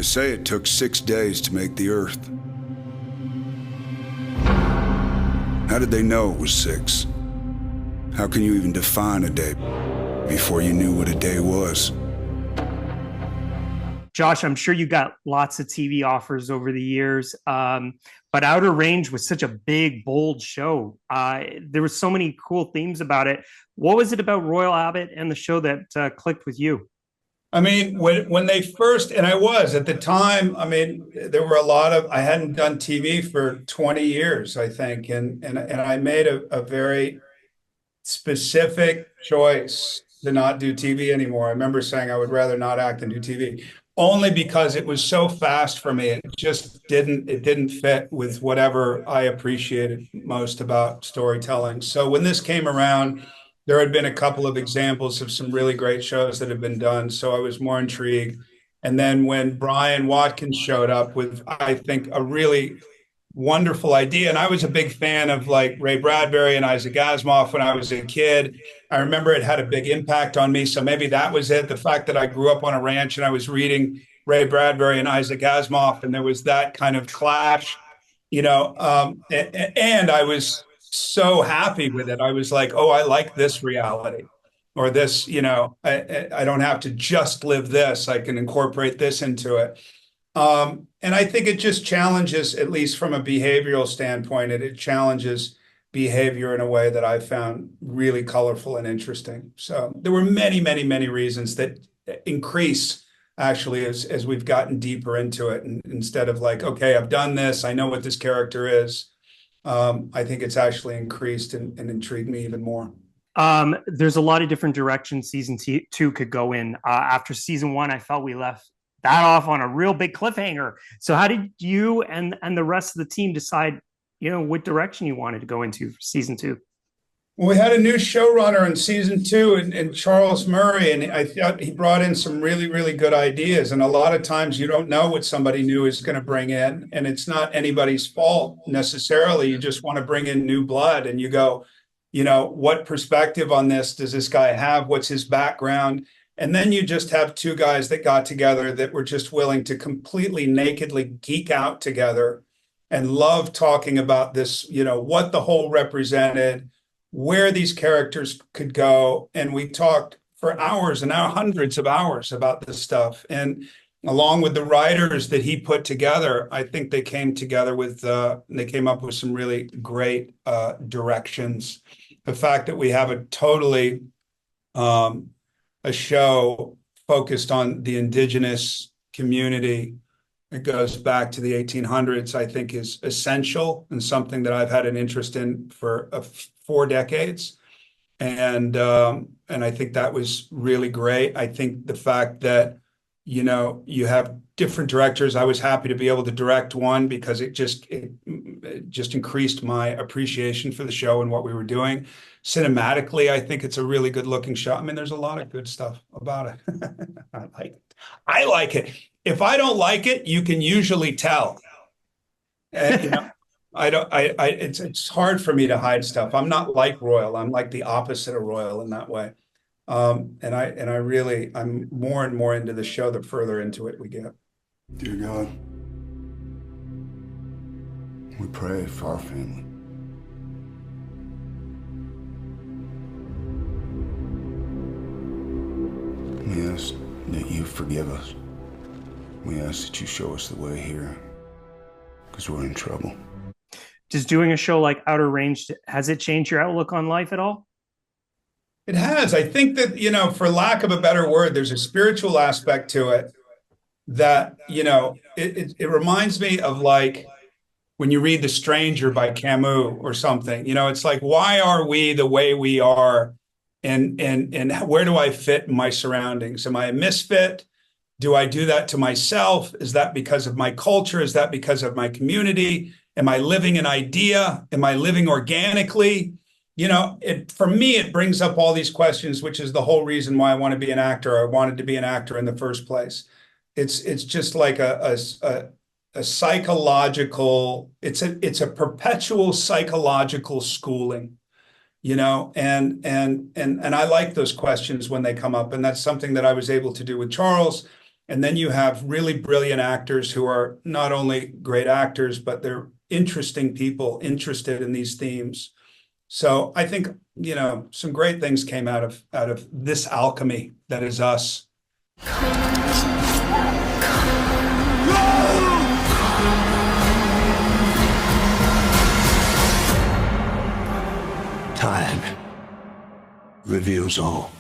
They say it took 6 days to make the Earth. How did they know it was 6? How can you even define a day before you knew what a day was? Josh, I'm sure you got lots of TV offers over the years, but Outer Range was such a big, bold show. There were so many cool themes about it. What was it about Royal Abbott and the show that clicked with you? I mean, when they first, and I was at the time, I mean, there were a lot of, I hadn't done TV for 20 years, I think, and I made a very specific choice to not do TV anymore. I remember saying I would rather not act than do TV, only because it was so fast for me. It didn't fit with whatever I appreciated most about storytelling. So when this came around, there had been a couple of examples of some really great shows that had been done, so I was more intrigued. And then when Brian Watkins showed up with, I think, a really wonderful idea, and I was a big fan of like Ray Bradbury and Isaac Asimov when I was a kid. I remember it had a big impact on me, so maybe that was it. The fact that I grew up on a ranch and I was reading Ray Bradbury and Isaac Asimov, and there was that kind of clash, and I was so happy with it. I was like, oh, I like this reality, or this, I don't have to just live this. I can incorporate this into it. And I think it just challenges, at least from a behavioral standpoint, it challenges behavior in a way that I found really colorful and interesting. So there were many, many, many reasons that increase actually as we've gotten deeper into it. And instead of like, okay, I've done this, I know what this character is. I think it's actually increased and intrigued me even more. There's a lot of different directions season 2 could go in. After season 1, I felt we left that off on a real big cliffhanger. So how did you and the rest of the team decide, what direction you wanted to go into for season 2? Well, we had a new showrunner in season 2 and Charles Murray, and I thought he brought in some really, really good ideas. And a lot of times you don't know what somebody new is going to bring in, and it's not anybody's fault necessarily. You just want to bring in new blood, and you go, what perspective on this does this guy have? What's his background? And then you just have two guys that got together that were just willing to completely nakedly geek out together and love talking about this, what the whole represented, where these characters could go. And we talked for hours and now hundreds of hours about this stuff. And along with the writers that he put together, I think they came together they came up with some really great directions. The fact that we have a show focused on the indigenous community that goes back to the 1800s, I think is essential and something that I've had an interest in for 4 decades. And I think that was really great. I think the fact that, you have different directors. I was happy to be able to direct one because it just increased my appreciation for the show and what we were doing. Cinematically, I think it's a really good looking show. I mean, there's a lot of good stuff about it. I like it. If I don't like it, you can usually tell. It's hard for me to hide stuff. I'm not like Royal. I'm like the opposite of Royal in that way. I'm more and more into the show the further into it we get. Dear God, we pray for our family. We ask that you forgive us. We ask that you show us the way here, because we're in trouble. Does doing a show like Outer Range, has it changed your outlook on life at all? It has. I think that, for lack of a better word, there's a spiritual aspect to it that, it reminds me of like when you read The Stranger by Camus or something. It's like, why are we the way we are? And where do I fit in my surroundings? Am I a misfit? Do I do that to myself? Is that because of my culture? Is that because of my community? Am I living an idea? Am I living organically? For me, it brings up all these questions, which is the whole reason why I want to be an actor. I wanted to be an actor in the first place. It's just like a psychological, it's a perpetual psychological schooling, and I like those questions when they come up. And that's something that I was able to do with Charles. And then you have really brilliant actors who are not only great actors, but they're interesting people interested in these themes. So I think, some great things came out of this alchemy that is us. Time reveals all.